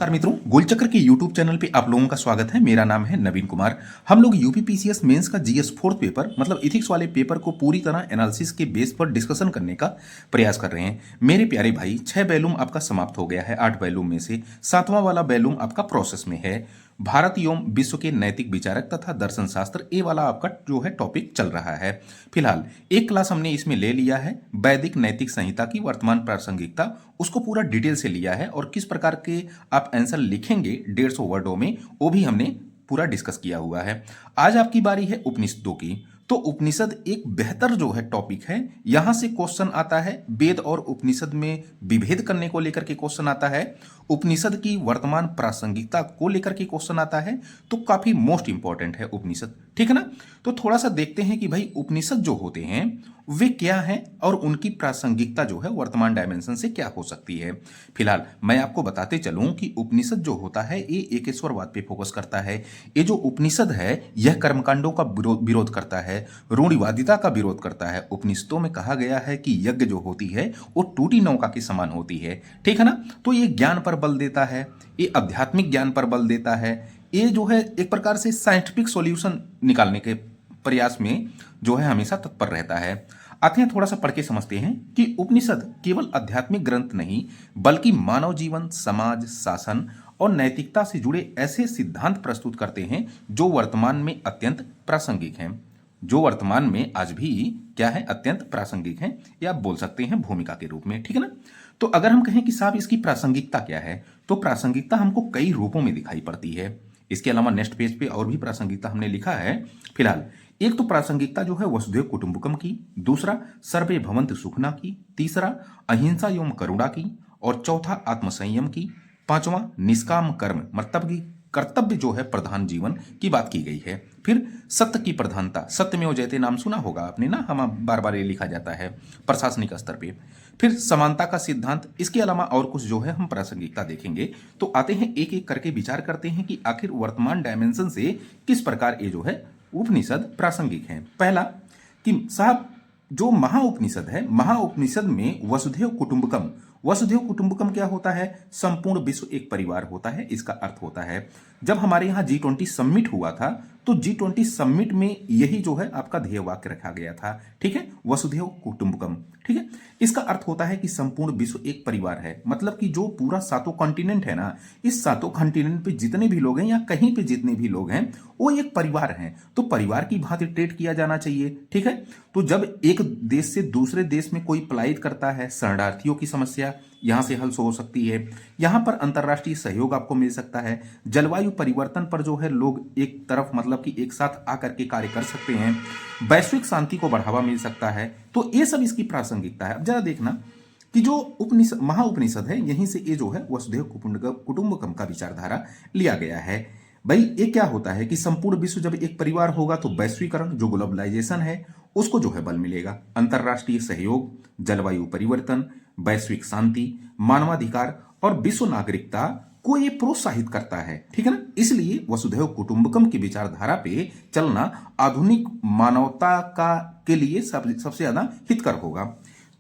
नमस्कार मित्रों, गोलचक्र के YouTube चैनल पे आप लोगों का स्वागत है। मेरा नाम है नवीन कुमार। हम लोग यूपीपीसीएस मेंस का जीएस फोर्थ पेपर मतलब इथिक्स वाले पेपर को पूरी तरह एनालिसिस के बेस पर डिस्कशन करने का प्रयास कर रहे हैं। मेरे प्यारे भाई, 6 वॉल्यूम आपका समाप्त हो गया है। 8 वॉल्यूम में से 7वां वाला वॉल्यूम आपका प्रोसेस में है। भारत एवं विश्व के नैतिक विचारक तथा दर्शन शास्त्र, ये वाला आपका जो है टॉपिक चल रहा है। फिलहाल एक क्लास हमने इसमें ले लिया है वैदिक नैतिक संहिता की वर्तमान प्रासंगिकता, उसको पूरा डिटेल से लिया है और किस प्रकार के आप आंसर लिखेंगे 150 वर्डों में, वो भी हमने पूरा डिस्कस किया हुआ है। आज आपकी बारी है उपनिषदों की। तो उपनिषद एक बेहतर जो है टॉपिक है। यहां से क्वेश्चन आता है, वेद और उपनिषद में विभेद करने को लेकर के क्वेश्चन आता है, उपनिषद की वर्तमान प्रासंगिकता को लेकर के क्वेश्चन आता है। तो काफी मोस्ट इंपॉर्टेंट है उपनिषद, ठीक है ना। तो थोड़ा सा देखते हैं कि भाई उपनिषद जो होते हैं वे क्या हैं और उनकी प्रासंगिकता जो है वर्तमान डायमेंशन से क्या हो सकती है। फिलहाल मैं आपको बताते चलूं कि उपनिषद जो होता है ये एकेश्वरवाद पे फोकस करता है। ये जो उपनिषद है यह कर्मकांडों का विरोध करता है, रूढ़िवादिता का विरोध करता है। उपनिषदों में कहा गया है कि यज्ञ जो होती है वो टूटी नौका के समान होती है, ठीक है ना। तो ये ज्ञान पर बल देता है, ये आध्यात्मिक ज्ञान पर बल देता है। ये जो है एक प्रकार से साइंटिफिक सॉल्यूशन निकालने के प्रयास में जो है हमेशा तत्पर रहता है। आते हैं थोड़ा सा पढ़ के समझते हैं कि उपनिषद केवल आध्यात्मिक ग्रंथ नहीं बल्कि मानव जीवन, समाज, शासन और नैतिकता से जुड़े ऐसे सिद्धांत प्रस्तुत करते हैं जो वर्तमान में अत्यंत प्रासंगिक हैं, जो वर्तमान में आज भी क्या है, अत्यंत प्रासंगिक हैं, या आप बोल सकते हैं भूमिका के रूप में, ठीक है ना। तो अगर हम कहें कि साहब इसकी प्रासंगिकता क्या है, तो प्रासंगिकता हमको कई रूपों में दिखाई पड़ती है। इसके अलावा नेक्स्ट पेज पे और भी प्रासंगिकता हमने लिखा है। फिलहाल एक तो प्रासंगिकता जो है वसुधैव कुटुंबकम की, दूसरा सर्वे भवन्तु सुखना की, तीसरा अहिंसा एवं करुणा की, और चौथा आत्मसंयम की, पांचवा निष्काम कर्म मतलब की कर्तव्य जो है प्रधान जीवन की बात की गई है। फिर सत्य की प्रधानता, सत्यमेव जयते नाम सुना होगा आपने ना, हम बार बार ये लिखा जाता है प्रशासनिक स्तर पे। फिर समानता का सिद्धांत, इसके अलावा और कुछ जो है हम प्रासंगिकता देखेंगे। तो आते हैं एक एक करके विचार करते हैं कि आखिर वर्तमान डायमेंशन से किस प्रकार ये जो है उपनिषद प्रासंगिक हैं। पहला कि साहब जो महाउपनिषद है, महाउपनिषद में वसुधैव कुटुंबकम, वसुधैव कुटुंबकम क्या होता है, संपूर्ण विश्व एक परिवार होता है। इसका अर्थ होता है जब हमारे यहाँ G20 समिट हुआ था तो G20 समिट में यही जो है आपका ध्येय वाक्य रखा गया था, ठीक है, वसुधैव कुटुंबकम, ठीक है। इसका अर्थ होता है कि संपूर्ण विश्व एक परिवार है, मतलब कि जो पूरा 7 कॉन्टिनेंट है ना, इस 7 कॉन्टिनेंट पे जितने भी लोग हैं या कहीं पे जितने भी लोग हैं वो एक परिवार हैं। तो परिवार की भांति ट्रीट किया जाना चाहिए, ठीक है। तो जब एक देश से दूसरे देश में कोई पलायन करता है, शरणार्थियों की समस्या यहां से हल हो सकती है। यहां पर अंतर्राष्ट्रीय सहयोग आपको मिल सकता है। जलवायु परिवर्तन पर जो है लोग एक तरफ मतलब कि एक साथ आकर के कार्य कर सकते हैं। वैश्विक शांति को बढ़ावा मिल सकता है। तो ये सब इसकी प्रासंगिकता है। अब जरा देखना कि जो उपनिषद महाउपनिषद है यहीं से ये जो है वसुधैव कुटुंबकम का विचारधारा लिया गया है। भाई ये क्या होता है कि संपूर्ण विश्व जब एक परिवार होगा तो वैश्वीकरण जो ग्लोबलाइजेशन है उसको जो है बल मिलेगा। अंतर्राष्ट्रीय सहयोग, जलवायु परिवर्तन, वैश्विक शांति, मानवाधिकार और विश्व नागरिकता को ये प्रोत्साहित करता है, ठीक है ना। इसलिए वसुधैव कुटुंबकम की विचारधारा पे चलना आधुनिक मानवता का के लिए सबसे ज्यादा हितकर होगा।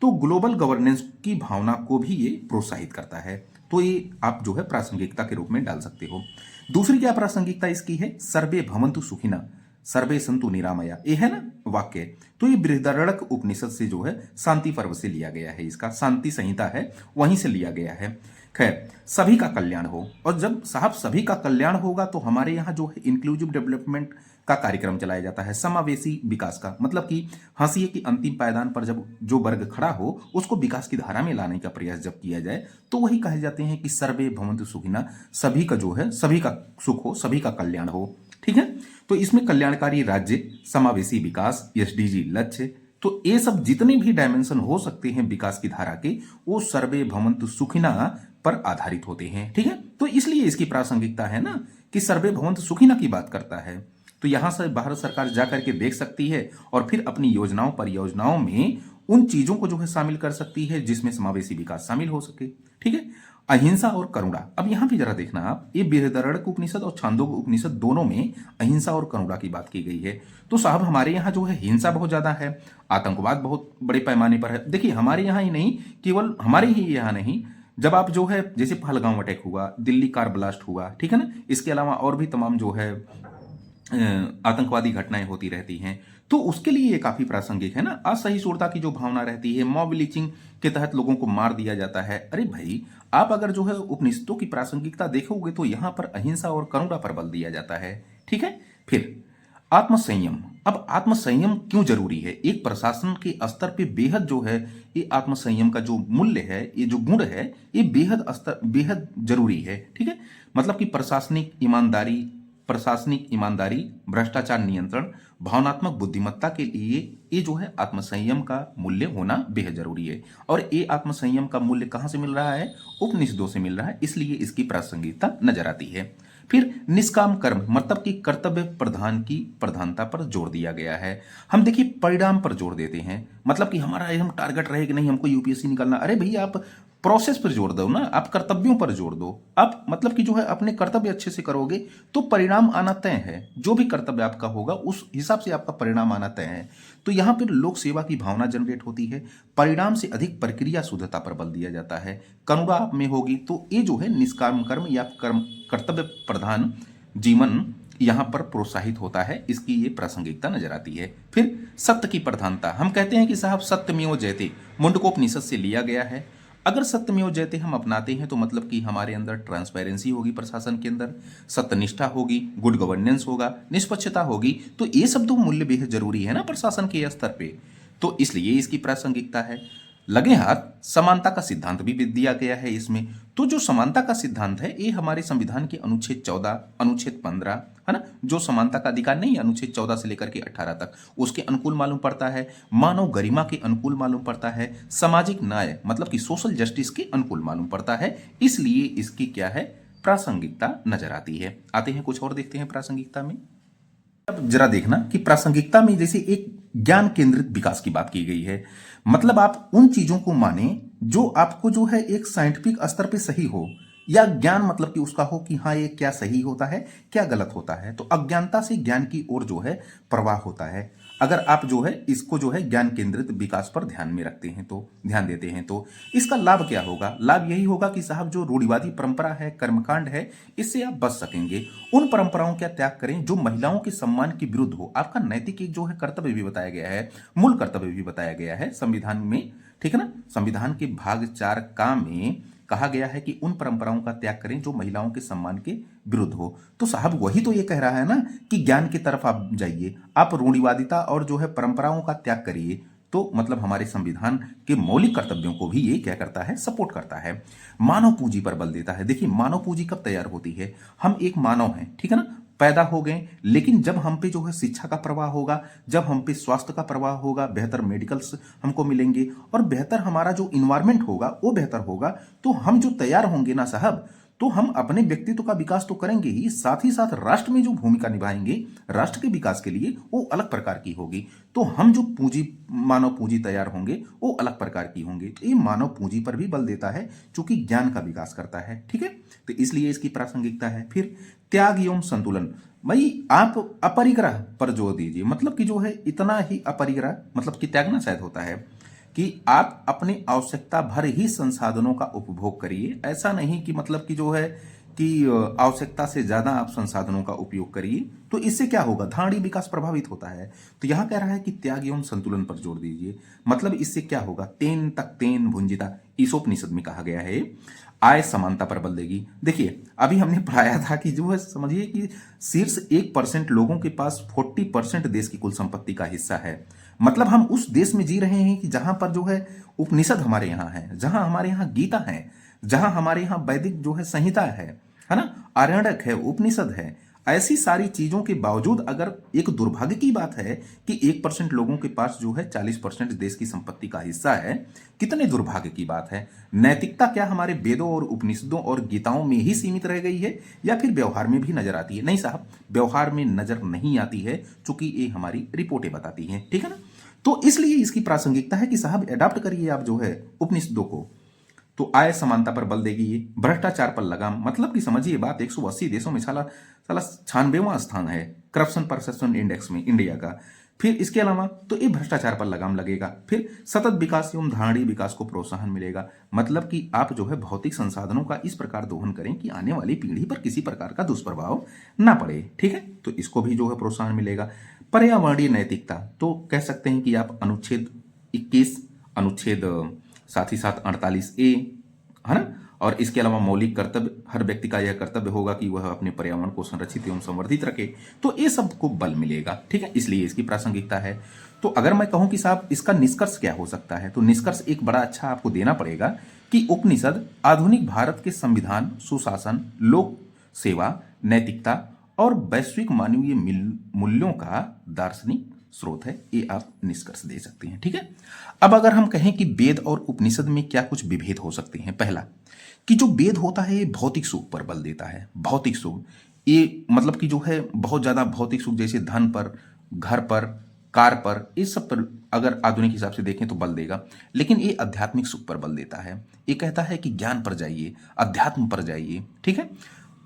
तो ग्लोबल गवर्नेंस की भावना को भी ये प्रोत्साहित करता है। तो ये आप जो है प्रासंगिकता के रूप में डाल सकते हो। दूसरी क्या प्रासंगिकता इसकी है, सर्वे भवन्तु सुखिना सर्वे संतु निरामया, ये है ना वाक्य। तो ये बृहदारण्यक उपनिषद से जो है शांति पर्व से लिया गया है, इसका शांति संहिता है वहीं से लिया गया है। खैर, सभी का कल्याण हो, और जब साहब सभी का कल्याण होगा तो हमारे यहाँ जो है इंक्लूसिव डेवलपमेंट का कार्यक्रम चलाया जाता है, समावेशी विकास का, मतलब कि हाशिए की अंतिम पायदान पर जब जो वर्ग खड़ा हो उसको विकास की धारा में लाने का प्रयास जब किया जाए तो वही कहे जाते हैं कि सर्वे भवन्तु सुखिना, सभी का जो है सभी का सुख हो, सभी का कल्याण हो, ठीक है। तो इसमें कल्याणकारी राज्य, समावेशी विकास, एसडीजी लक्ष्य, तो ये सब जितने भी डायमेंशन हो सकते हैं विकास की धारा के वो सर्वे भवन्तु सुखिना पर आधारित होते हैं, ठीक है। तो इसलिए इसकी प्रासंगिकता है ना कि सर्वे भवन्तु सुखिना की बात करता है। तो यहां से भारत सरकार जाकर के देख सकती है और फिर अपनी योजनाओं परियोजनाओं में उन चीजों को जो है शामिल कर सकती है जिसमें समावेशी विकास शामिल हो सके, ठीक है। अहिंसा और करुणा, अब यहां भी जरा देखना आप, ये बृहदारण्यक उपनिषद और छांदोग्य उपनिषद दोनों में अहिंसा और करुणा की बात की गई है। तो साहब हमारे यहाँ जो है हिंसा बहुत ज्यादा है, आतंकवाद बहुत बड़े पैमाने पर है। देखिए हमारे यहाँ ही नहीं, केवल हमारे ही यहाँ नहीं, जब आप जो है जैसे पहलगांव अटैक हुआ, दिल्ली कार ब्लास्ट हुआ, ठीक है ना, इसके अलावा और भी तमाम जो है आतंकवादी घटनाएं होती रहती हैं, तो उसके लिए ये काफी प्रासंगिक है ना। असहिष्णुता की जो भावना रहती है, मॉब लिंचिंग के तहत लोगों को मार दिया जाता है। अरे भाई, आप अगर जो है उपनिषदों की प्रासंगिकता देखोगे तो यहां पर अहिंसा और करुणा पर बल दिया जाता है, ठीक है। फिर आत्मसंयम। अब आत्मसंयम क्यों जरूरी है? एक प्रशासन के स्तर पे बेहद जो है ये आत्मसंयम का जो मूल्य है, ये जो गुण है, ये बेहद जरूरी है, ठीक है। मतलब कि प्रशासनिक ईमानदारी, भ्रष्टाचार नियंत्रण, भावनात्मक बुद्धिमत्ता के लिए ये जो है आत्मसंयम का मूल्य होना बेहद जरूरी है। और ये आत्मसंयम का मूल्य कहां से मिल रहा है? उपनिषदों से मिल रहा है, इसलिए इसकी प्रासंगिकता नजर आती है। फिर निष्काम कर्म, मतलब कि कर्तव्य प्रधान की प्रधानता पर जोर दिया गया है। हम देखिए परिणाम पर जोर देते हैं, मतलब कि हमारा हम टारगेट रहे कि नहीं हमको यूपीएससी निकालना। अरे भैया, आप प्रोसेस पर जोर दो ना, आप कर्तव्यों पर जोर दो। आप मतलब कि जो है अपने कर्तव्य अच्छे से करोगे तो परिणाम आना तय है। जो भी कर्तव्य आपका होगा उस हिसाब से आपका परिणाम आना तय है। तो यहां पर लोक सेवा की भावना जनरेट होती है। परिणाम से अधिक प्रक्रिया शुद्धता पर बल दिया जाता है। करुणा आप में होगी तो ये जो है निष्काम कर्म या कर्तव्य प्रधान जीवन यहां पर प्रोत्साहित होता है। इसकी ये प्रासंगिकता नजर आती है। फिर सत्य की प्रधानता। हम कहते हैं कि साहब सत्यमेव जयते मुंडकोपनिषद से लिया गया है। अगर सत्यमेव जयते हम अपनाते हैं तो मतलब कि हमारे अंदर ट्रांसपेरेंसी होगी, प्रशासन के अंदर सत्यनिष्ठा होगी, गुड गवर्नेंस होगा, निष्पक्षता होगी। तो ये सब तो मूल्य बेहद जरूरी है ना प्रशासन के स्तर पे। तो इसलिए इसकी प्रासंगिकता है। लगे हाथ, समानता का सिद्धांत भी दिया गया है इसमें। तो जो समानता का सिद्धांत है ये हमारे संविधान के अनुच्छेद 14, अनुच्छेद 15 है ना, जो समानता का अधिकार नहीं है अनुच्छेद 14 से लेकर के 18 तक, उसके अनुकूल मालूम पड़ता है। मानव गरिमा के अनुकूल मालूम पड़ता है। सामाजिक न्याय मतलब कि सोशल जस्टिस के अनुकूल मालूम पड़ता है। इसलिए इसकी क्या है, प्रासंगिकता नजर आती है। आते हैं कुछ और देखते हैं प्रासंगिकता में। अब जरा देखना कि प्रासंगिकता में जैसे एक ज्ञान केंद्रित विकास की बात की गई है। मतलब आप उन चीजों को माने जो आपको जो है एक साइंटिफिक स्तर पे सही हो, या ज्ञान मतलब कि उसका हो कि हाँ ये क्या सही होता है, क्या गलत होता है। तो अज्ञानता से ज्ञान की ओर जो है प्रवाह होता है। अगर आप जो है इसको जो है ज्ञान केंद्रित विकास पर ध्यान में रखते हैं, तो ध्यान देते हैं, तो इसका लाभ क्या होगा? लाभ यही होगा कि साहब जो रूढ़िवादी परंपरा है, कर्मकांड है, इससे आप बच सकेंगे। उन परंपराओं का त्याग करें जो महिलाओं के सम्मान के विरुद्ध हो। आपका नैतिक एक जो है कर्तव्य भी बताया गया है, मूल कर्तव्य भी बताया गया है संविधान में, ठीक है ना। संविधान के भाग 4 का में कहा गया है कि उन परंपराओं का त्याग करें जो महिलाओं के सम्मान के विरुद्ध हो। तो साहब वही तो ये कह रहा है ना कि ज्ञान की तरफ आप जाइए, आप रूढ़िवादिता और जो है परंपराओं का त्याग करिए। तो मतलब हमारे संविधान के मौलिक कर्तव्यों को भी ये क्या करता है, सपोर्ट करता है। मानव पूंजी पर बल देता है। देखिए मानव पूंजी कब तैयार होती है? हम एक मानव हैं, ठीक है ना, पैदा हो गए, लेकिन जब हम पे जो है शिक्षा का प्रवाह होगा, जब हम पे स्वास्थ्य का प्रवाह होगा, बेहतर मेडिकल्स हमको मिलेंगे और बेहतर हमारा जो इन्वायरमेंट होगा वो बेहतर होगा, तो हम जो तैयार होंगे ना साहब, तो हम अपने व्यक्तित्व का विकास तो करेंगे ही साथ राष्ट्र में जो भूमिका निभाएंगे राष्ट्र के विकास के लिए वो अलग प्रकार की होगी। तो हम जो पूंजी, मानव पूंजी तैयार होंगे वो अलग प्रकार की होंगे। तो ये मानव पूंजी पर भी बल देता है चूंकि ज्ञान का विकास करता है, ठीक है। तो इसलिए इसकी प्रासंगिकता है। फिर त्याग एवं संतुलन। भाई आप अपरिग्रह पर जोर दीजिए, मतलब कि जो है इतना ही अपरिग्रह, मतलब कि त्यागना शायद होता है कि आप अपनी आवश्यकता भर ही संसाधनों का उपभोग करिए। ऐसा नहीं कि मतलब कि जो है कि आवश्यकता से ज्यादा आप संसाधनों का उपयोग करिए। तो इससे क्या होगा, धारणी विकास प्रभावित होता है। तो यहां कह रहा है कि त्याग एवं संतुलन पर जोर दीजिए। मतलब इससे क्या होगा, तेन तक तेन भुंजिता, ईसोपनिषद में कहा गया है। आय समानता पर बल देगी। देखिए अभी हमने पढ़ाया था कि जो है समझिए कि शीर्ष 1% लोगों के पास 40% देश की कुल संपत्ति का हिस्सा है। मतलब हम उस देश में जी रहे हैं कि जहां पर जो है उपनिषद हमारे यहाँ है, जहां हमारे यहाँ गीता है, जहां हमारे यहाँ वैदिक जो है संहिता है ना, आरण्यक है, उपनिषद है। ऐसी सारी चीजों के बावजूद अगर एक दुर्भाग्य की बात है कि 1% लोगों के पास जो है 40% देश की संपत्ति का हिस्सा है, कितने दुर्भाग्य की बात है। नैतिकता क्या हमारे वेदों और उपनिषदों और गीताओं में ही सीमित रह गई है या फिर व्यवहार में भी नजर आती है? नहीं साहब, व्यवहार में नजर नहीं आती है, चूंकि ये हमारी रिपोर्टें बताती हैं, ठीक है ना। तो इसलिए इसकी प्रासंगिकता है कि साहब अडॉप्ट करिए आप जो है उपनिषदों को। तो आय समानता पर बल देगी ये। भ्रष्टाचार पर लगाम, मतलब कि समझिए बात, 180 देशों में साला साला 96वां स्थान है करप्शन परसेप्शन इंडेक्स में इंडिया का। फिर इसके अलावा तो ये भ्रष्टाचार पर लगाम लगेगा। फिर सतत विकास एवं धारणीय विकास को प्रोत्साहन मिलेगा, मतलब कि आप जो है भौतिक संसाधनों का इस प्रकार दोहन करें कि आने वाली पीढ़ी पर किसी प्रकार का दुष्प्रभाव ना पड़े। ठीक है, तो इसको भी जो है प्रोत्साहन मिलेगा। पर्यावरणीय नैतिकता, तो कह सकते हैं कि आप अनुच्छेद 21, अनुच्छेद साथ ही साथ 48A, है ना, और इसके अलावा मौलिक कर्तव्य, हर व्यक्ति का यह कर्तव्य होगा कि वह अपने पर्यावरण को संरक्षित एवं संवर्धित रखे, तो ये सबको बल मिलेगा। ठीक है, इसलिए इसकी प्रासंगिकता है। तो अगर मैं कहूं कि साहब इसका निष्कर्ष क्या हो सकता है, तो निष्कर्ष एक बड़ा अच्छा आपको देना पड़ेगा कि उपनिषद आधुनिक भारत के संविधान, सुशासन, लोक सेवा, नैतिकता और वैश्विक मानवीय मूल्यों का दार्शनिक स्रोत है। ये आप निष्कर्ष दे सकते हैं। ठीक है, अब अगर हम कहें कि वेद और उपनिषद में क्या कुछ विभेद हो सकते हैं, पहला कि जो वेद होता है ये भौतिक सुख पर बल देता है। भौतिक सुख, ये मतलब कि जो है बहुत ज्यादा भौतिक सुख, जैसे धन पर, घर पर, कार पर, इस सब पर अगर आधुनिक हिसाब से देखें तो बल देगा। लेकिन ये आध्यात्मिक सुख पर बल देता है। ये कहता है कि ज्ञान पर जाइए, अध्यात्म पर जाइए। ठीक है,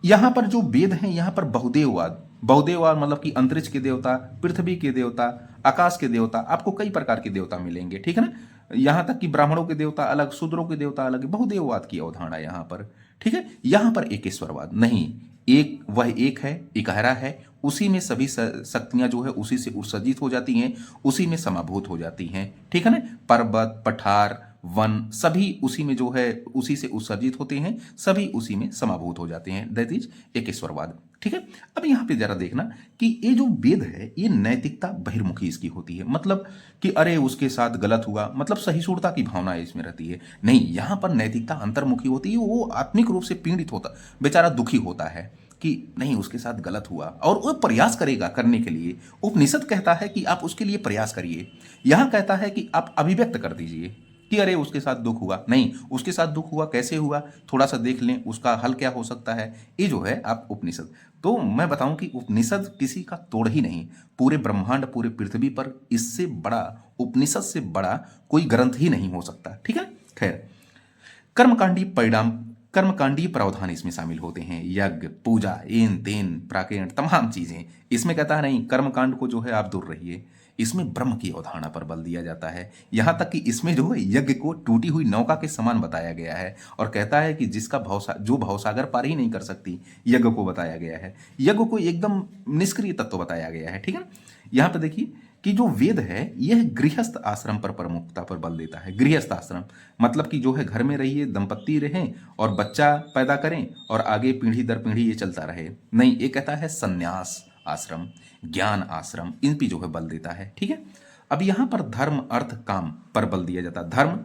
यहां पर जो वेद हैं, यहां पर बहुदेववाद, बहुदेववाद मतलब कि अंतरिक्ष के देवता, पृथ्वी के देवता, आकाश के देवता, आपको कई प्रकार के देवता मिलेंगे। ठीक है ना, यहां तक कि ब्राह्मणों के देवता अलग, शूद्रों के देवता अलग, बहुदेववाद की अवधारणा यहां पर। ठीक है, यहां पर एकेश्वरवाद नहीं, एक वह एक है, इकहरा है, उसी में सभी शक्तियां जो है उसी से उत्सर्जित हो जाती हैं, उसी में समाभूत हो जाती हैं। ठीक है ना, पर्वत, पठार, वन सभी उसी में जो है उसी से उत्सर्जित होते हैं, सभी उसी में समाभूत हो जाते हैं। दैट इज एकेश्वरवाद। ठीक है, अब यहां पे जरा देखना कि ये जो वेद है ये नैतिकता बहिर्मुखी इसकी होती है, मतलब कि अरे उसके साथ गलत हुआ, मतलब सहिष्णुता की भावना इसमें रहती है। नहीं, यहां पर नैतिकता अंतर्मुखी होती है, वो आत्मिक रूप से पीड़ित होता, बेचारा दुखी होता है कि नहीं उसके साथ गलत हुआ, और वो प्रयास करेगा करने के लिए। उपनिषद कहता है कि आप उसके लिए प्रयास करिए, यहां कहता है कि आप अभिव्यक्त कर दीजिए कि अरे उसके साथ दुख हुआ। नहीं, उसके साथ दुख हुआ, कैसे हुआ, थोड़ा सा देख लें, उसका हल क्या हो सकता है। ये जो है आप उपनिषद, तो मैं बताऊं कि उपनिषद किसी का तोड़ ही नहीं, पूरे ब्रह्मांड, पूरे पृथ्वी पर इससे बड़ा, उपनिषद से बड़ा कोई ग्रंथ ही नहीं हो सकता। ठीक है, खैर, कर्मकांडी परिणाम, कर्मकांडीय प्रावधान इसमें शामिल होते हैं, यज्ञ, पूजा, एन तेन, प्राकेण, तमाम चीजें। इसमें कहता है नहीं, कर्मकांड को जो है आप दूर रहिए, इसमें ब्रह्म की अवधारणा पर बल दिया जाता है। यहां तक कि इसमें जो है यज्ञ को टूटी हुई नौका के समान बताया गया है, और कहता है कि जिसका जो भवसागर पार ही नहीं कर सकती, यज्ञ को बताया गया है। यज्ञ को एकदम निष्क्रिय तत्व बताया गया है। ठीक है, यहां पर देखिए कि जो वेद है यह गृहस्थ आश्रम पर प्रमुखता पर बल देता है। गृहस्थ आश्रम मतलब कि जो है घर में रहिए, दंपत्ति रहें और बच्चा पैदा करें और आगे पीढ़ी दर पीढ़ी ये चलता रहे। नहीं, ये कहता है संन्यास आश्रम, ज्ञान आश्रम, इन पे जो है बल देता है। ठीक है, अब यहां पर धर्म, अर्थ, काम पर बल दिया जाता है। धर्म,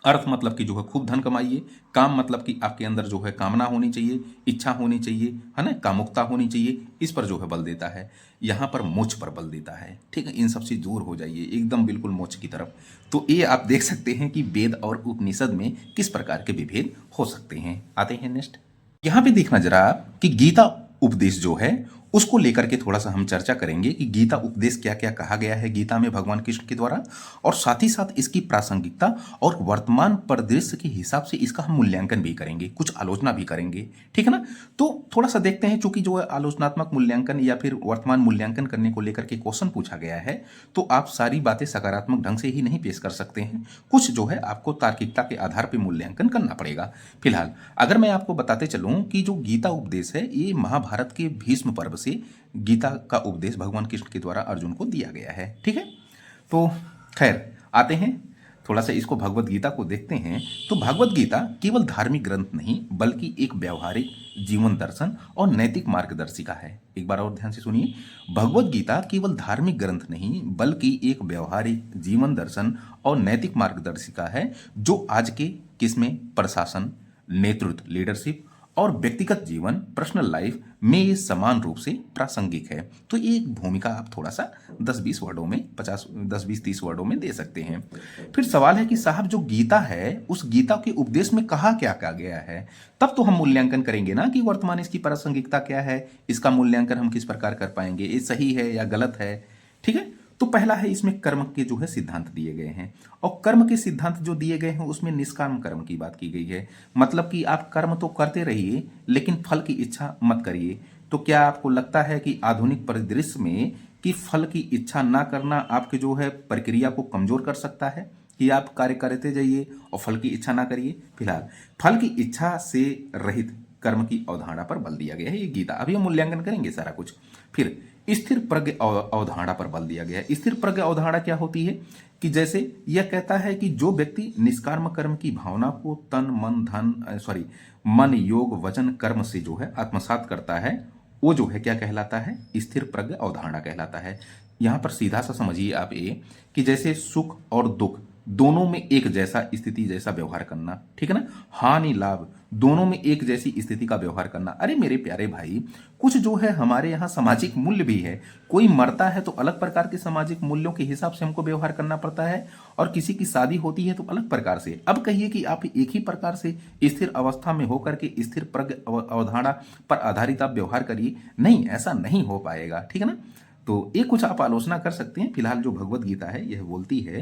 अर्थ मतलब कि जो है खूब धन कमाइए, काम मतलब कि आपके अंदर जो है कामना होनी चाहिए, इच्छा होनी चाहिए, है ना, कामुकता होनी चाहिए, इस पर जो है बल देता है। यहां पर मोक्ष पर बल देता है। ठीक है, इन सबसे दूर हो जाइए एकदम बिल्कुल मोक्ष की तरफ। तो ये आप देख सकते हैं कि वेद और उपनिषद में किस प्रकार के विभेद हो सकते हैं। आते हैं नेक्स्ट, यहां पे देखना जरा आप कि गीता उपदेश जो है उसको लेकर के थोड़ा सा हम चर्चा करेंगे कि गीता उपदेश क्या क्या कहा गया है गीता में भगवान कृष्ण के द्वारा, और साथ ही साथ इसकी प्रासंगिकता और वर्तमान परिदृश्य के हिसाब से इसका हम मूल्यांकन भी करेंगे, कुछ आलोचना भी करेंगे। ठीक है ना, तो थोड़ा सा देखते हैं, चूंकि जो है आलोचनात्मक मूल्यांकन या फिर वर्तमान मूल्यांकन करने को लेकर के क्वेश्चन पूछा गया है, तो आप सारी बातें सकारात्मक ढंग से ही नहीं पेश कर सकते हैं, कुछ जो है आपको तार्किकता के आधार पर मूल्यांकन करना पड़ेगा। फिलहाल अगर मैं आपको बताते चलूं कि जो गीता उपदेश है ये महाभारत के भीष्म पर्व से गीता का उपदेश भगवान कृष्ण के द्वारा अर्जुन को दिया गया है। ठीक है, तो खैर आते हैं थोड़ा सा इसको भगवत गीता को देखते हैं। तो भगवत गीता केवल धार्मिक ग्रंथ नहीं बल्कि एक व्यवहारिक जीवन दर्शन और नैतिक मार्गदर्शिका है। एक बार और ध्यान से सुनिए, भगवत गीता केवल धार्मिक ग्रंथ नहीं बल्कि एक व्यवहारिक जीवन दर्शन और नैतिक मार्गदर्शिका है, जो आज के किसमें प्रशासन, नेतृत्व, लीडरशिप और व्यक्तिगत जीवन, पर्सनल लाइफ में ये समान रूप से प्रासंगिक है। तो ये एक भूमिका आप थोड़ा सा 10-20 वर्डों में, 10-20-30 वर्डों में दे सकते हैं। फिर सवाल है कि साहब जो गीता है उस गीता के उपदेश में कहा क्या कहा गया है, तब तो हम मूल्यांकन करेंगे ना कि वर्तमान इसकी प्रासंगिकता क्या है, इसका मूल्यांकन हम किस प्रकार कर पाएंगे, ये सही है या गलत है। ठीक है, तो पहला है इसमें कर्म के जो है सिद्धांत दिए गए हैं, और कर्म के सिद्धांत जो दिए गए हैं उसमें निष्काम कर्म की बात की गई है, मतलब कि आप कर्म तो करते रहिए लेकिन फल की इच्छा मत करिए। तो क्या आपको लगता है कि आधुनिक परिदृश्य में कि फल की इच्छा ना करना आपके जो है प्रक्रिया को कमजोर कर सकता है कि आप कार्य करते जाइए और फल की इच्छा ना करिए। फिलहाल फल की इच्छा से रहित कर्म की अवधारणा पर बल दिया गया है, ये गीता। अभी हम मूल्यांकन करेंगे सारा कुछ। फिर स्थिर प्रज्ञ अवधारणा पर बल दिया गया है। स्थिर प्रज्ञ अवधारणा क्या होती है कि जैसे यह कहता है कि जो व्यक्ति निष्काम कर्म की भावना को तन मन योग वचन कर्म से जो है आत्मसात करता है, वो जो है क्या कहलाता है, स्थिर प्रज्ञ अवधारणा कहलाता है। यहां पर सीधा सा समझिए आप ये कि जैसे सुख और दुख दोनों में एक जैसा स्थिति जैसा व्यवहार करना, ठीक है ना, हानि लाभ दोनों में एक जैसी स्थिति का व्यवहार करना। अरे मेरे प्यारे भाई, कुछ जो है हमारे यहाँ सामाजिक मूल्य भी है। कोई मरता है तो अलग प्रकार के सामाजिक मूल्यों के हिसाब से हमको व्यवहार करना पड़ता है, और किसी की शादी होती है तो अलग प्रकार से। अब कहिए कि आप एक ही प्रकार से स्थिर अवस्था में होकर के स्थिर प्रज्ञ अवधारणा पर आधारित आप व्यवहार करिए, नहीं, ऐसा नहीं हो पाएगा, ठीक है ना। तो ये कुछ आप आलोचना कर सकते हैं। फिलहाल जो भगवत गीता है यह बोलती है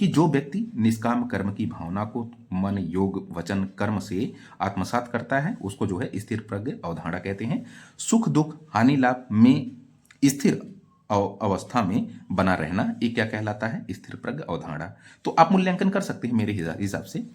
कि जो व्यक्ति निष्काम कर्म की भावना को मन योग वचन कर्म से आत्मसात करता है उसको जो है स्थिर प्रज्ञ अवधारणा कहते हैं। सुख दुख हानि लाभ में स्थिर अवस्था में बना रहना, ये क्या कहलाता है, स्थिर प्रज्ञ अवधारणा। तो आप मूल्यांकन कर सकते हैं मेरे हिसाब से।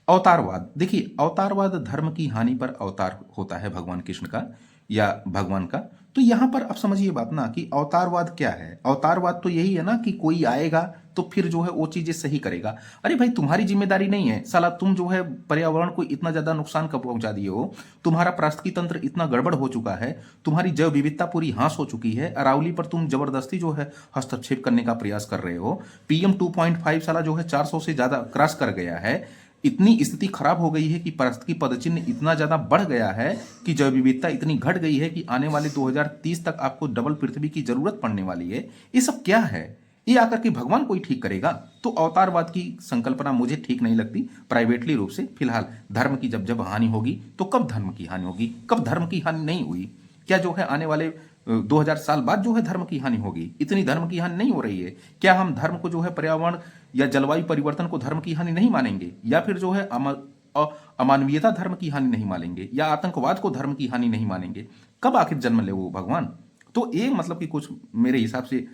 अवतारवाद, देखिए अवतारवाद धर्म की हानि पर अवतार होता है भगवान कृष्ण का या भगवान का। तो यहां पर आप समझिए बात ना कि अवतारवाद क्या है। अवतारवाद तो यही है ना कि कोई आएगा तो फिर जो है वो चीजें सही करेगा। अरे भाई, तुम्हारी जिम्मेदारी नहीं है साला, तुम जो है पर्यावरण को इतना ज्यादा नुकसान कब पहुंचा दिए हो, तुम्हारा पारिस्थितिकी तंत्र इतना गड़बड़ हो चुका है, तुम्हारी जैव विविधता पूरी हास हो चुकी है, अरावली पर तुम जबरदस्ती जो है हस्तक्षेप करने का प्रयास कर रहे हो। PM 2.5 साला जो है 400 से ज्यादा क्रॉस कर गया है। इतनी स्थिति खराब हो गई है कि पारिस्थितिकी पदचिन्ह इतना ज्यादा बढ़ गया है कि जैव विविधता इतनी घट गई है कि आने वाले 2030 तक आपको डबल पृथ्वी की जरूरत पड़ने वाली है। ये सब क्या है, ये आकर के भगवान कोई ठीक करेगा? तो अवतारवाद की संकल्पना मुझे ठीक नहीं लगती प्राइवेटली रूप से। फिलहाल धर्म की जब जब हानि होगी तो कब धर्म की हानि होगी, कब धर्म की हानि नहीं हुई? क्या जो है आने वाले 2000 साल बाद जो है धर्म की हानि होगी? इतनी धर्म की हानि नहीं हो रही है। क्या हम धर्म को जो है पर्यावरण या जलवायु परिवर्तन को धर्म की हानि नहीं मानेंगे, या फिर जो है अमानवीयता धर्म की हानि नहीं मानेंगे, या आतंकवाद को धर्म की हानि नहीं मानेंगे? कब आखिर जन्म ले वो भगवान? तो ये मतलब कि कुछ मेरे हिसाब से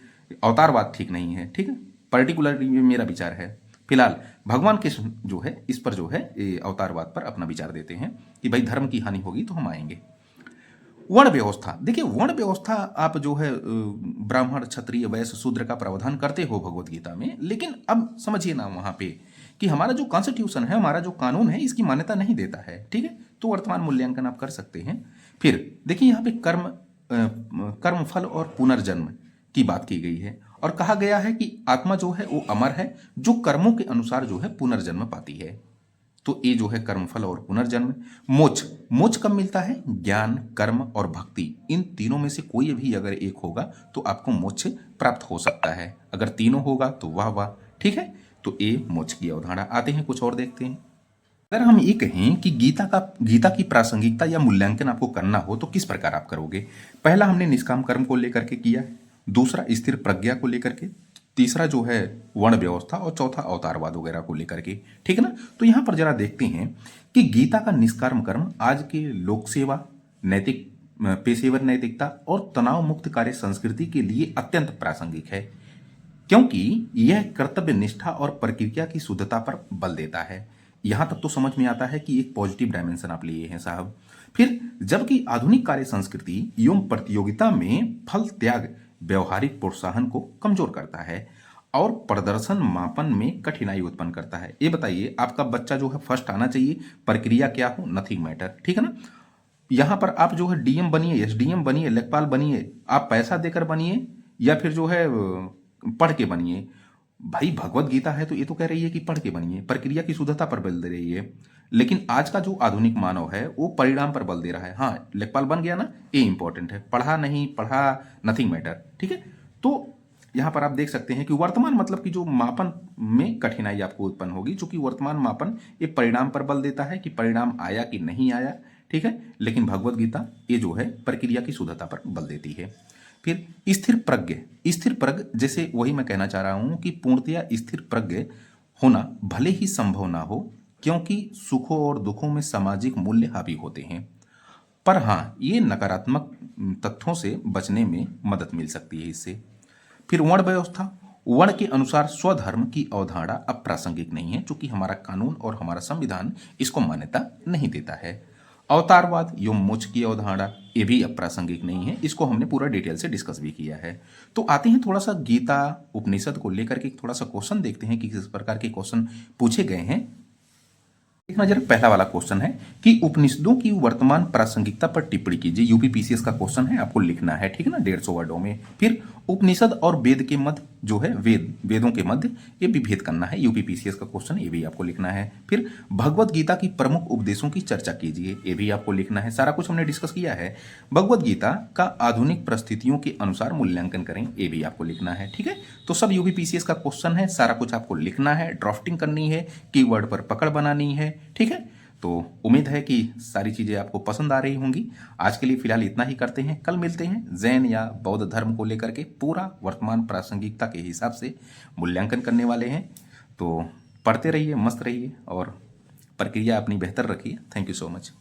अवतारवाद ठीक नहीं है, ठीक है, पर्टिकुलरली मेरा विचार है। फिलहाल भगवान कृष्ण जो है इस पर जो है अवतारवाद पर अपना विचार देते हैं कि भाई धर्म की हानि होगी तो हम आएंगे। वर्ण व्यवस्था, देखिए वर्ण व्यवस्था आप जो है ब्राह्मण क्षत्रिय वैश्य शूद्र का प्रावधान करते हो भगवत गीता में, लेकिन अब समझिए ना वहां पे कि हमारा जो कॉन्स्टिट्यूशन है, हमारा जो कानून है, इसकी मान्यता नहीं देता है, ठीक है। तो वर्तमान मूल्यांकन आप कर सकते हैं। फिर देखिए यहाँ पे कर्म फल और पुनर्जन्म की बात की गई है, और कहा गया है कि आत्मा जो है वो अमर है, जो कर्मों के अनुसार जो है पुनर्जन्म पाती है। तो ये जो है कर्मफल और पुनर्जन्म। मोक्ष, मोक्ष कब मिलता है? ज्ञान कर्म और भक्ति, इन तीनों में से कोई भी अगर एक होगा तो आपको मोक्ष प्राप्त हो सकता है। अगर तीनों होगा तो वाह वाह, ठीक है। तो ये मोक्ष की अवधारणा। आते हैं कुछ और देखते हैं। अगर हम ये कहें कि गीता की प्रासंगिकता या मूल्यांकन आपको करना हो तो किस प्रकार आप करोगे? पहला हमने निष्काम कर्म को लेकर के किया है, दूसरा स्थिर प्रज्ञा को लेकर के, तीसरा जो है वर्ण व्यवस्था, और चौथा अवतारवाद वगैरह को लेकर के, ठीक है ना। तो यहां पर जरा देखते हैं कि गीता का निष्काम कर्म आज के लोक सेवा, नैतिक पेशेवर नैतिकता और तनाव मुक्त कार्य संस्कृति के लिए अत्यंत प्रासंगिक है, क्योंकि यह कर्तव्य निष्ठा और प्रक्रिया की शुद्धता पर बल देता है। यहां तक तो समझ में आता है कि एक पॉजिटिव डायमेंशन आप लिए हैं साहब। फिर जबकि आधुनिक कार्य संस्कृति एवं प्रतियोगिता में फल त्याग व्यवहारिक प्रोत्साहन को कमजोर करता है और प्रदर्शन मापन में कठिनाई उत्पन्न करता है। ये बताइए, आपका बच्चा जो है फर्स्ट आना चाहिए, प्रक्रिया क्या हो, नथिंग मैटर, ठीक है ना। यहां पर आप जो है DM बनिए, SDM बनिए, लेखपाल बनिए, आप पैसा देकर बनिए या फिर जो है पढ़ के बनिए। भाई भगवत गीता है तो ये तो कह रही है कि पढ़ के बनिए, प्रक्रिया की शुद्धता पर बल दे रही है। लेकिन आज का जो आधुनिक मानव है वो परिणाम पर बल दे रहा है। हाँ, लेखपाल बन गया ना, ये इंपॉर्टेंट है, पढ़ा नहीं पढ़ा नथिंग मैटर, ठीक है। तो यहां पर आप देख सकते हैं कि वर्तमान मतलब कि जो मापन में कठिनाई आपको उत्पन्न होगी, चूंकि वर्तमान मापन ये परिणाम पर बल देता है कि परिणाम आया कि नहीं आया, ठीक है। लेकिन भगवत गीता ये जो है प्रक्रिया की शुद्धता पर बल देती है। फिर स्थिर प्रज्ञ, स्थिर प्रज्ञ जैसे वही मैं कहना चाह रहा हूं कि पूर्णतया स्थिर प्रज्ञ होना भले ही संभव ना हो, क्योंकि सुखों और दुखों में सामाजिक मूल्य हावी होते हैं, पर हाँ ये नकारात्मक तथ्यों से बचने में मदद मिल सकती है इससे। फिर वर्ण व्यवस्था, वर्ण के अनुसार स्वधर्म की अवधारणा अब प्रासंगिक नहीं है, क्योंकि हमारा कानून और हमारा संविधान इसको मान्यता नहीं देता है। अवतारवाद एवं मोक्ष की अवधारणा, ये भी अब प्रासंगिक नहीं है, इसको हमने पूरा डिटेल से डिस्कस भी किया है। तो आते हैं थोड़ा सा गीता उपनिषद को लेकर के थोड़ा सा क्वेश्चन देखते हैं कि किस प्रकार के क्वेश्चन पूछे गए हैं। देखना जरा, पहला वाला क्वेश्चन है कि उपनिषदों की वर्तमान प्रासंगिकता पर टिप्पणी कीजिए। यूपीपीसीएस का क्वेश्चन है, आपको लिखना है, ठीक है ना, 150 वर्डों में। फिर उपनिषद और वेद के मध्य जो है, वेदों के मध्य, ये भी भेद करना है। यूपीपीसीएस का क्वेश्चन, ये भी आपको लिखना है। फिर भगवत गीता की प्रमुख उपदेशों की चर्चा कीजिए, ये भी आपको लिखना है। सारा कुछ हमने डिस्कस किया है। भगवत गीता का आधुनिक परिस्थितियों के अनुसार मूल्यांकन करें, ये भी आपको लिखना है, ठीक है। तो सब यूपीपीसीएस का क्वेश्चन है, सारा कुछ आपको लिखना है, ड्राफ्टिंग करनी है, कीवर्ड पर पकड़ बनानी है, ठीक है। तो उम्मीद है कि सारी चीज़ें आपको पसंद आ रही होंगी। आज के लिए फिलहाल इतना ही करते हैं, कल मिलते हैं जैन या बौद्ध धर्म को लेकर के पूरा वर्तमान प्रासंगिकता के हिसाब से मूल्यांकन करने वाले हैं। तो पढ़ते रहिए, मस्त रहिए और प्रक्रिया अपनी बेहतर रखिए। Thank you so much.